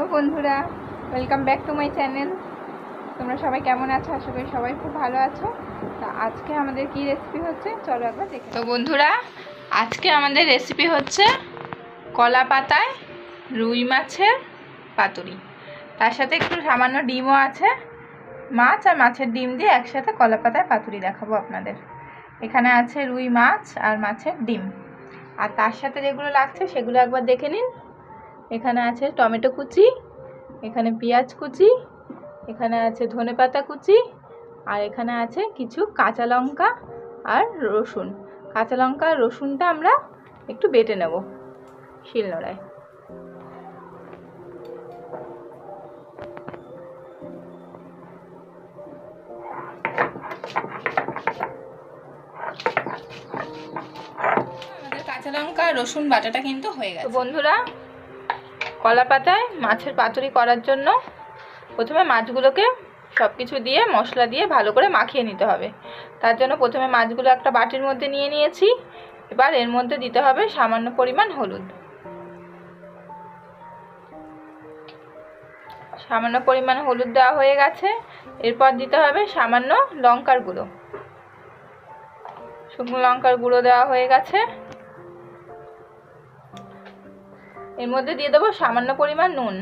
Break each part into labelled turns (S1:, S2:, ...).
S1: Hello বন্ধুরা, welcome back to my channel. তোমরা সবাই কেমন আছো? আশা করি সবাই খুব ভালো আছো। তা আজকে আমাদের কি রেসিপি হচ্ছে চলো একবার দেখে। তো বন্ধুরা, আজকে আমাদের রেসিপি হচ্ছে কলা পাতায় রুই মাছের পাতুরি। তার সাথে একটু সামান্য ডিমও আছে। মাছ আর মাছের ডিম দিয়ে একসাথে কলা পাতায় পাতুরি দেখাবো আপনাদের। এখানে আছে রুই মাছ আর মাছের ডিম, আর তার সাথে যেগুলো লাগছে সেগুলো একবার দেখে নিন। এখানে আছে টমেটো কুচি, এখানে পেঁয়াজ কুচি, এখানে আছে ধনেপাতা কুচি, আর এখানে আছে কিছু কাঁচা লঙ্কা আর রসুন। কাঁচা লঙ্কা আর রসুনটা আমরা একটু বেটে নেব শিলনোড়ায়। আমাদের কাঁচা লঙ্কা আর রসুন বাটাটা কিন্তু হয়ে গেছে। বন্ধুরা, কলা পাতায় মাছের পাতুরি করার জন্য প্রথমে মাছগুলোকে সব কিছু দিয়ে মশলা দিয়ে ভালো করে মাখিয়ে নিতে হবে। তার জন্য প্রথমে মাছগুলো একটা বাটির মধ্যে নিয়ে নিয়েছি। এবার এর মধ্যে দিতে হবে সামান্য পরিমাণ হলুদ, সামান্য পরিমাণ হলুদ দেওয়া হয়ে গেছে। এরপর দিতে হবে সামান্য লঙ্কার গুঁড়ো, শুকনো লঙ্কার গুঁড়ো দেওয়া হয়ে গেছে। এর মধ্যে দিয়ে দেবো সামান্য পরিমাণ নুন।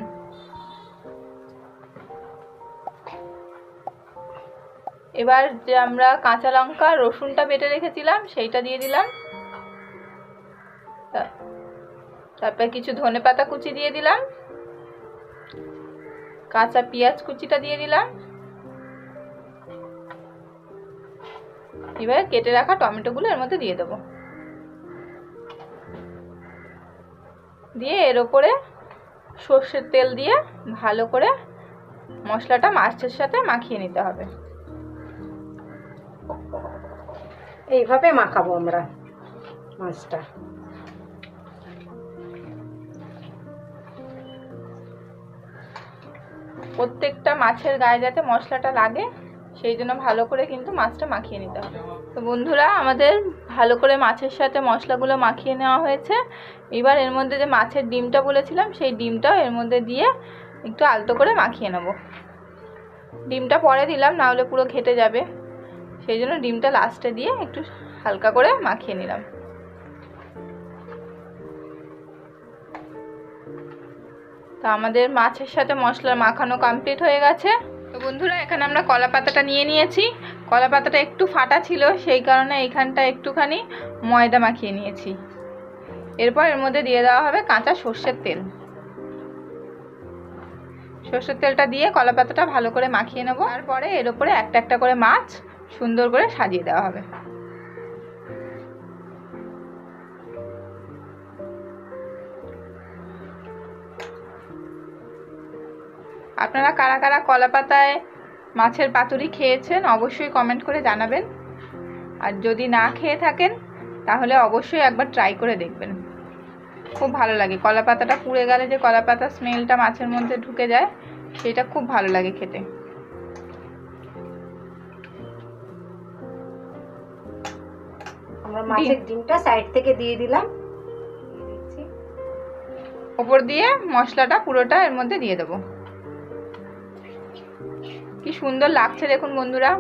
S1: এবার যে আমরা কাঁচা লঙ্কা রসুনটা বেটে রেখেছিলাম সেইটা দিয়ে দিলাম। তারপর কিছু ধনেপাতা কুচি দিয়ে দিলাম, কাঁচা পেঁয়াজ কুচিটা দিয়ে দিলাম। এবার কেটে রাখা টমেটোগুলো এর মধ্যে দিয়ে দেবো, দিয়ে এর ওপরে সর্ষের তেল দিয়ে ভালো করে মশলাটা মাছের সাথে মাখিয়ে নিতে হবে।
S2: এইভাবে মাখাবো আমরা মাছটা।
S1: প্রত্যেকটা মাছের গায়ে যাতে মশলাটা লাগে সেই জন্য ভালো করে কিন্তু মাছটা মাখিয়ে নিতে হবে। তো বন্ধুরা, আমাদের ভালো করে মাছের সাথে মশলাগুলো মাখিয়ে নেওয়া হয়েছে। এবার এর মধ্যে যে মাছের ডিমটা বলেছিলাম সেই ডিমটাও এর মধ্যে দিয়ে একটু আলতো করে মাখিয়ে নেব। ডিমটা পরে দিলাম, না হলে পুরো ঘেটে যাবে, সেই জন্য ডিমটা লাস্টে দিয়ে একটু হালকা করে মাখিয়ে নিলাম। তো আমাদের মাছের সাথে মশলা মাখানো কমপ্লিট হয়ে গেছে। তো বন্ধুরা, এখানে আমরা কলা পাতাটা নিয়ে নিয়েছি। কলা পাতাটা একটু ফাটা ছিল, সেই কারণে এইখানটা একটুখানি ময়দা মাখিয়ে নিয়েছি। এরপর এর মধ্যে দিয়ে দেওয়া হবে কাঁচা সর্ষের তেল। সর্ষের তেলটা দিয়ে কলা পাতাটা ভালো করে মাখিয়ে নেব। তারপরে এর উপরে একটা একটা করে মাছ সুন্দর করে সাজিয়ে দেওয়া হবে। আপনারা কারা কারা কলা পাতায় মাছের পাতুরি খেয়েছেন অবশ্যই কমেন্ট করে জানাবেন, আর যদি না খেয়ে থাকেন তাহলে অবশ্যই একবার ট্রাই করে দেখবেন। খুব ভালো লাগে, কলা পাতাটা পুড়ে গেলে যে কলা পাতার স্মেলটা মাছের মধ্যে ঢুকে যায় সেটা খুব ভালো লাগে খেতে।
S2: আমরা মাছের ডিমটা সাইড থেকে দিয়ে দিলাম,
S1: ওপর দিয়ে মশলাটা পুরোটা এর মধ্যে দিয়ে দেবো। কি সুন্দর লাগছে দেখুন বন্ধুরা।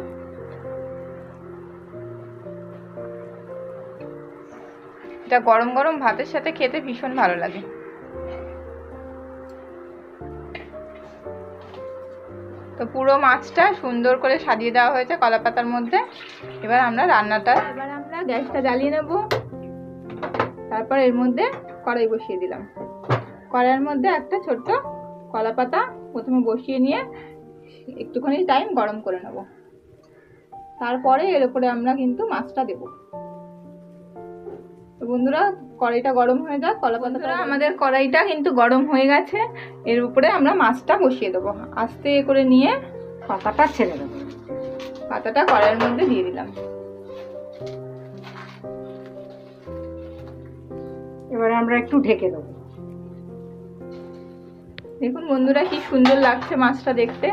S1: এটা গরম গরম ভাতের সাথে খেতে ভীষণ ভালো লাগে। তো পুরো মাছটা সুন্দর করে সাজিয়ে দেওয়া হয়েছে কলা পাতার মধ্যে। এবার আমরা গ্যাসটা জ্বালিয়ে নেব। তারপর এর মধ্যে কড়াই বসিয়ে দিলাম। কড়াইয়ের মধ্যে একটা ছোট্ট কলা পাতা প্রথমে বসিয়ে নিয়ে একটুখানি টাইম গরম করে নেব। তারপরে এর উপরে আমরা কিন্তু মাছটা দেব। তো বন্ধুরা, কড়াইটা গরম হয়ে যাক। কলা পাতাটা আমাদের কড়াইটা কিন্তু গরম হয়ে গেছে। এর উপরে আমরা মাছটা বসিয়ে দেবো। আস্তে করে নিয়ে
S2: পাতাটা ছেড়ে দেবো।
S1: পাতাটা কড়াইয়ের মধ্যে দিয়ে দিলাম।
S2: এবারে আমরা একটু ঢেকে দেবো।
S1: দেখুন বন্ধুরা, কি সুন্দর লাগছে মাছটা দেখতে,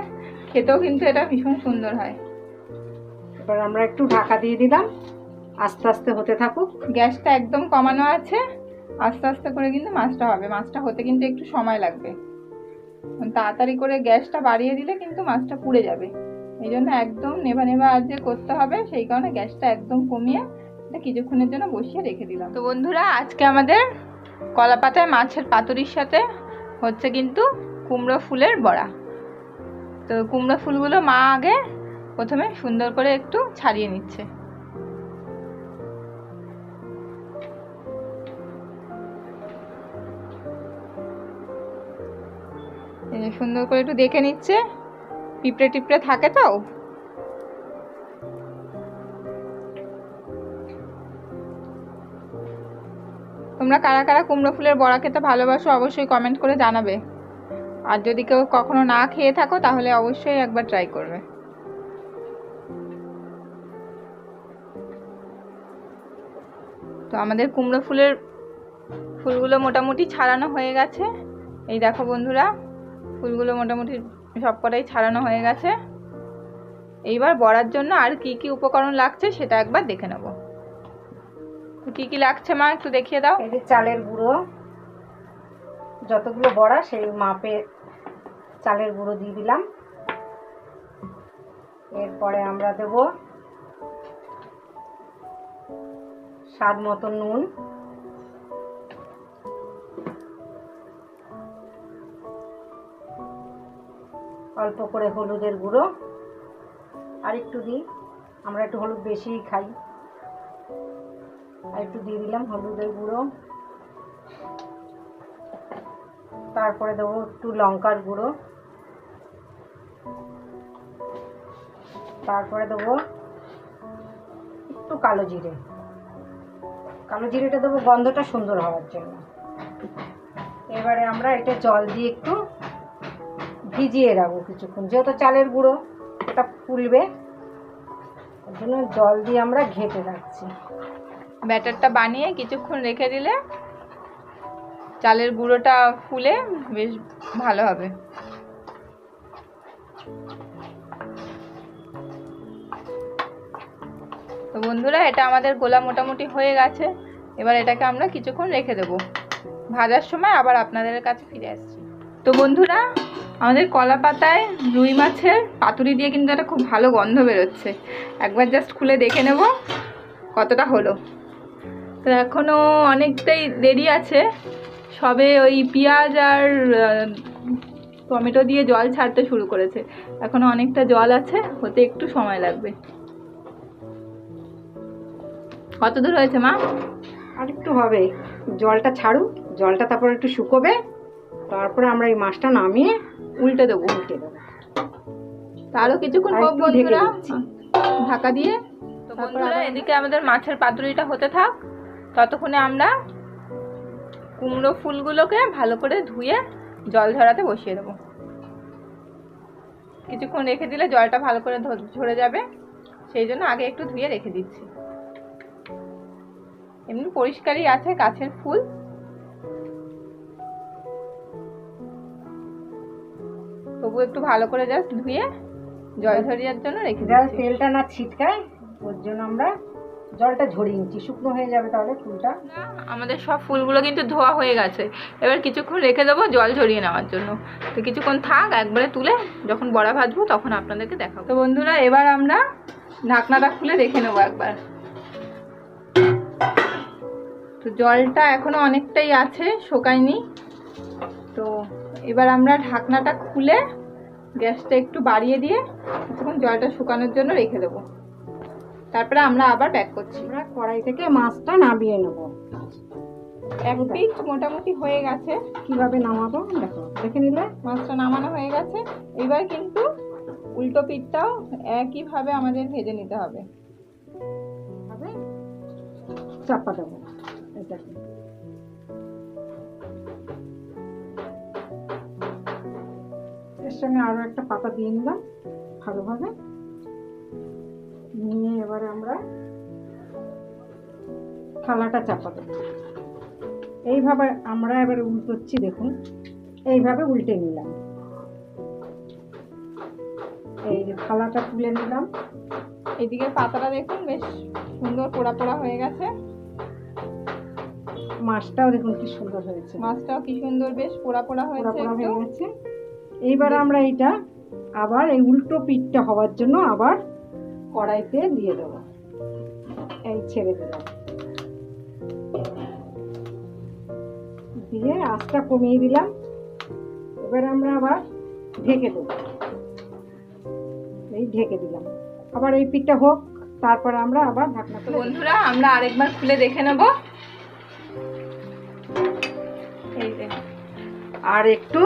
S1: খেতেও কিন্তু এটা ভীষণ সুন্দর হয়।
S2: এবার আমরা একটু ঢাকা দিয়ে দিলাম, আস্তে আস্তে হতে থাকুক।
S1: গ্যাসটা একদম কমানো আছে, আস্তে আস্তে করে কিন্তু মাছটা হবে। মাছটা হতে কিন্তু একটু সময় লাগবে। তাড়াতাড়ি করে গ্যাসটা বাড়িয়ে দিলে কিন্তু মাছটা পুড়ে যাবে। এই জন্য একদম নেভা নেভা আঁচে করতে হবে, সেই কারণে গ্যাসটা একদম কমিয়ে এটা কিছুক্ষণের জন্য বসিয়ে রেখে দিলাম। তো বন্ধুরা, আজকে আমাদের কলা পাতায় মাছের পাতুরির সাথে হচ্ছে কিন্তু কুমড়ো ফুলের বড়া। তো কুমড়ো ফুলগুলো মা আগে প্রথমে সুন্দর করে একটু ছাড়িয়ে নিচ্ছে। সুন্দর করে একটু দেখে নিচ্ছে, পিঁপড়ে টিপড়ে থাকে তো। তোমরা কারা কারা কুমড়ো ফুলের বড়া খেতে ভালোবাসো অবশ্যই কমেন্ট করে জানাবে। আর যদি কেউ কখনো না খেয়ে থাকো তাহলে অবশ্যই একবার ট্রাই করবে। তো আমাদের কুমড়ো ফুলগুলো মোটামুটি ছাড়ানো হয়ে গেছে। এই দেখো বন্ধুরা, ফুলগুলো মোটামুটি সবকটাই ছাড়ানো হয়ে গেছে। এইবার বড়ার জন্য আর কি কি উপকরণ লাগছে সেটা একবার দেখে নেব। তো কি কি লাগছে মা একটু দেখিয়ে দাও।
S2: এই যে চালের গুঁড়ো, যতগুলো বড়া সেই মাপে চালের গুঁড়ো দিয়ে দিলাম। এরপরে আমরা দেব স্বাদ মতো নুন, অল্প করে হলুদের গুঁড়ো, আর একটু দিই, আমরা একটু হলুদ বেশিই খাই, আর একটু দিয়ে দিলাম হলুদের গুঁড়ো। তারপরে দেবো একটু লঙ্কার গুঁড়ো, তারপরে দেবো একটু কালো জিরে। কালো জিরেটা দেবো গন্ধটা সুন্দর হওয়ার জন্য। এবারে আমরা এটা জল দিয়ে একটু ভিজিয়ে রাখবো কিছুক্ষণ, যেহেতু চালের গুঁড়ো এটা ফুলবে, ওই জন্য জল দিয়ে আমরা ঘেঁটে রাখছি।
S1: ব্যাটারটা বানিয়ে কিছুক্ষণ রেখে দিলে চালের গুঁড়োটা ফুলে বেশ ভালো হবে। তো বন্ধুরা, এটা আমাদের গোলা মোটামুটি হয়ে গেছে। এবার এটাকে আমরা কিছুক্ষণ রেখে দেব। ভাজার সময় আবার আপনাদের কাছে ফিরে আসছি। তো বন্ধুরা, আমাদের কলা পাতায় রুই মাছের পাতুরি দিয়ে কিন্তু একটা খুব ভালো গন্ধ বেরোচ্ছে। একবার জাস্ট খুলে দেখে নেব কতটা হলো। তো এখনও অনেকটাই দেরি আছে, সবে ওই পেঁয়াজ আর টমেটো দিয়ে জল ছাড়তে শুরু করেছে। এখনও অনেকটা জল আছে, হতে একটু সময় লাগবে। কত দূর হয়েছে মা?
S2: আর একটু হবে, জলটা ছাড়ুক, জলটা তারপর একটু শুকোবে, তারপরে আমরা এই মাছটা নামিয়ে
S1: উল্টে দেবো। আরও কিছুক্ষণ হোক বন্ধুরা, ঢাকা দিয়ে। তো বন্ধুরা, এদিকে আমাদের মাছের পাতুরিটা হতে থাক, ততক্ষণে আমরা কুমড়ো ফুলগুলোকে ভালো করে ধুয়ে জল ঝরাতে বসিয়ে দেবো। কিছুক্ষণ রেখে দিলে জলটা ভালো করে ঝরে যাবে, সেই জন্য আগে একটু ধুয়ে রেখে দিচ্ছি। এমনি পরিষ্কারই আছে গাছের ফুল। তবু একটু ভালো করে জাস্ট ধুয়ে জল ঝরিয়ার জন্য রেখে দিচ্ছি।
S2: তেলটা না ছিটকায় ওর জন্য আমরা জলটা ঝরিয়ে নিচ্ছি, শুকনো হয়ে যাবে তাহলে ফুলটা।
S1: আমাদের সব ফুলগুলো কিন্তু ধোয়া হয়ে গেছে। এবার কিছুক্ষণ রেখে দেবো জল ঝরিয়ে নেওয়ার জন্য। তো কিছুক্ষণ থাক, একবারে তুলে যখন বড়া ভাজবো তখন আপনাদেরকে দেখাবো। তো বন্ধুরা, এবার আমরা ঢাকনাটা খুলে দেখে নেবো একবার। তো জলটা এখনো অনেকটাই আছে, শোকায়নি। তো এবার আমরা ঢাকনাটা খুলে গ্যাসটা একটু বাড়িয়ে দিয়ে কিছুক্ষণ জলটা শুকানোর জন্য রেখে দেবো। তারপরে আমরা আবার ব্যাক করছি।
S2: আমরা কড়াই থেকে মাছটা নামিয়ে নেব।
S1: এক পিঠ মোটামুটি হয়ে গেছে।
S2: কিভাবে নামাবো দেখো, দেখে নিলে
S1: মাছটা নামানো হয়ে গেছে। এবার কিন্তু উল্টো পিঠটাও একইভাবে আমাদের ভেজে নিতে হবে।
S2: চাপা দেবো এটাকে। এর সঙ্গে আরো একটা পাতা দিয়ে নিলাম ভালোভাবে নিয়ে, এবারে আমরা থালাটা চাপা দেবো। এইভাবে আমরা এবারে উল্টোচ্ছি, দেখুন এইভাবে উল্টে নিলাম। এই যে থালাটা তুলে নিলাম।
S1: এদিকে পাতাটা দেখুন বেশ সুন্দর পোড়া পোড়া হয়ে গেছে।
S2: মাছটাও দেখুন কি সুন্দর হয়েছে,
S1: মাছটাও কি সুন্দর বেশ পোড়া পোড়া হয়েছে।
S2: পোড়া পোড়া হয়ে গেছে। এইবার আমরা এটা আবার এই উল্টো পিঠটা হওয়ার জন্য আবার কড়াইতে দিয়ে দেবো। এই ছেড়ে দিলাম, দিয়ে আঁচটা কমিয়ে দিলাম। এবার আমরা আবার ঢেকে দেবো, এই ঢেকে দিলাম। আবার এই পিঠটা হোক, তারপর আমরা আবার ঢাকনা
S1: তো বন্ধুরা আমরা আরেকবার খুলে দেখে নেব। এই যে
S2: আর একটু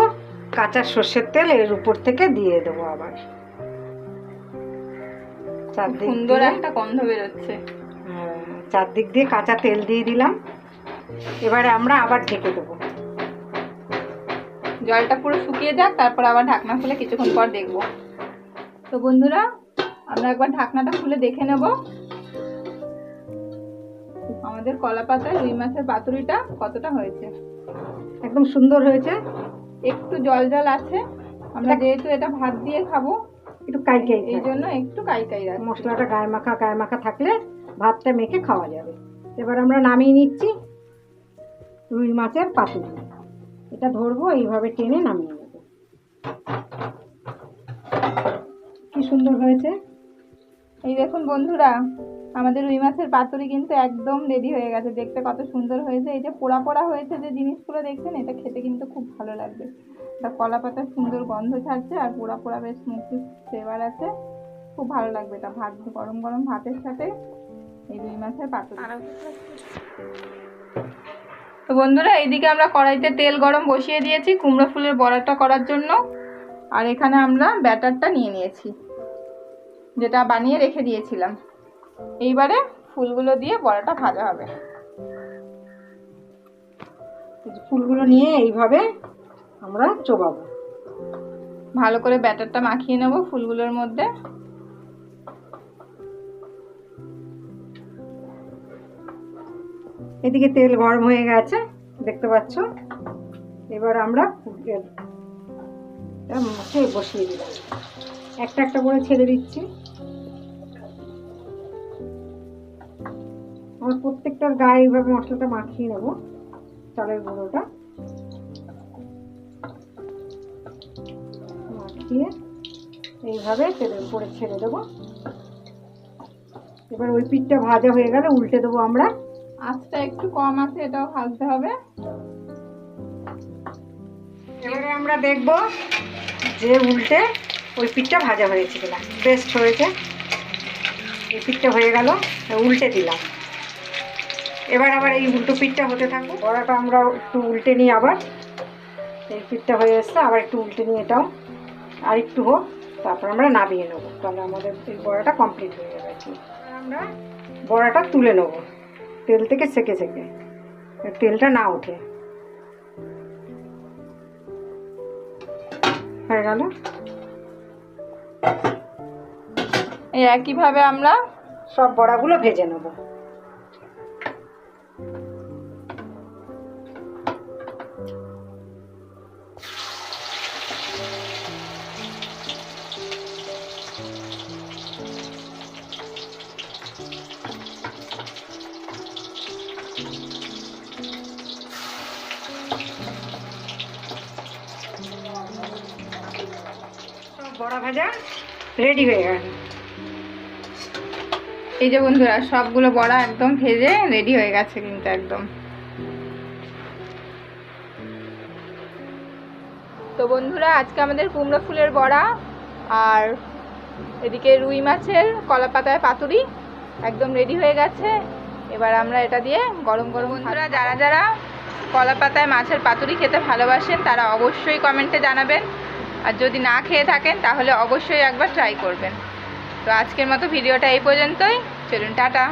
S2: কাঁচা সর্ষের তেল এর উপর থেকে দিয়ে দেবো আবার। চারদিক
S1: সুন্দর
S2: দিয়ে
S1: একটা গন্ধ বেরোচ্ছে।
S2: চারদিক দিয়ে কাঁচা তেল দিয়ে দিলাম। এবারে আমরা আবার ঢেকে দেবো।
S1: জলটা পুরো শুকিয়ে যাক, তারপর আবার ঢাকনা খুলে কিছুক্ষণ পর দেখব। তো বন্ধুরা আমরা একবার ঢাকনাটা খুলে দেখে নেব আমাদের কলা পাতায় রুই মাছের পাতুরিটা কতটা হয়েছে।
S2: একদম সুন্দর হয়েছে।
S1: একটু জল জল আছে, আমরা যেহেতু এটা ভাত দিয়ে খাবো
S2: একটু কাইকাই,
S1: এই জন্য একটু কাইকাই রাখছি।
S2: মশলাটা গায়ে মাখা থাকলে ভাতটা মেখে খাওয়া যাবে। এবার আমরা নামিয়ে নিচ্ছি রুই মাছের পাতুরি। এটা ধরবো, এইভাবে টেনে নামিয়ে নেব। কি সুন্দর হয়েছে।
S1: এই দেখুন বন্ধুরা, আমাদের রুই মাছের পাতুরি কিন্তু একদম রেডি হয়ে গেছে। দেখতে কত সুন্দর হয়েছে। এই যে পোড়া পোড়া হয়েছে যে জিনিসগুলো দেখছেন, এটা খেতে কিন্তু খুব ভালো লাগবে। এটা কলা পাতার সুন্দর গন্ধ ছাড়ছে, আর পোড়া পোড়া বেশ স্মোকি ফ্লেভার আছে, খুব ভালো লাগবে এটা ভাত, গরম গরম ভাতের সাথে এই রুই মাছের পাতুরি। তো বন্ধুরা এইদিকে আমরা কড়াইতে তেল গরম বসিয়ে দিয়েছি কুমড়ো ফুলের বড়াটা করার জন্য। আর এখানে আমরা ব্যাটারটা নিয়ে নিয়েছি, যেটা বানিয়ে রেখে দিয়েছিলাম। এইবারে ফুলগুলো দিয়ে বড়াটা ভাজা হবে।
S2: ফুলগুলো নিয়ে এইভাবে আমরা চোবাবো।
S1: ভালো করে ব্যাটারটা মাখিয়ে নেব ফুলগুলোর মধ্যে।
S2: এদিকে তেল গরম হয়ে গেছে, দেখতে পাচ্ছ। এবার আমরা মুখে বসিয়ে দিলাম, একটা একটা করে ছেড়ে দিচ্ছি। আমরা প্রত্যেকটার গায়ে এইভাবে মশলাটা মাখিয়ে নেব, চালের গুঁড়োটা মাখিয়ে এইভাবে তেলের উপরে ছেড়ে দেবো। এবার ওই পিঠটা ভাজা হয়ে গেলে উল্টে দেবো আমরা।
S1: আঁচটা একটু কম আছে, এটাও ভাজতে হবে।
S2: এবারে আমরা দেখবো যে উল্টে ওই পিঠটা ভাজা হয়েছে কিনা। বেস্ট হয়েছে, এই পিঠটা হয়ে গেল, উল্টে দিলাম। এবার আবার এই উল্টো পিঠটা হতে থাকবো। বড়াটা আমরা একটু উল্টে নিই, আবার এই পিঠটা হয়ে এসছে, আবার একটু উল্টে নিই, এটাও আর একটু হোক, তারপর আমরা নামিয়ে নেবো। তাহলে আমাদের এই বড়াটা কমপ্লিট হয়ে যাবে। আমরা বড়াটা তুলে নেবো তেল থেকে সেকে সেকে, তেলটা না ওঠে। হয়ে গেল।
S1: এই একইভাবে আমরা
S2: সব বড়াগুলো ভেজে নেব। বড়া ভাজা রেডি হয়ে গেল।
S1: এই যে বন্ধুরা সবগুলো বড়া একদম ভেজে রেডি হয়ে গেছে কিন্তু একদম। তো বন্ধুরা আজকে আমাদের কুমড়ো ফুলের বড়া আর এদিকে রুই মাছের কলা পাতায় পাতুরি একদম রেডি হয়ে গেছে। এবার আমরা এটা দিয়ে গরম গরম। বন্ধুরা যারা যারা কলা পাতায় মাছের পাতুরি খেতে ভালোবাসেন তারা অবশ্যই কমেন্টে জানাবেন, আর যদি না খেয়ে থাকেন তাহলে অবশ্যই একবার ট্রাই করবেন। তো আজকের মতো ভিডিওটা এই পর্যন্তই, চলুন টাটা।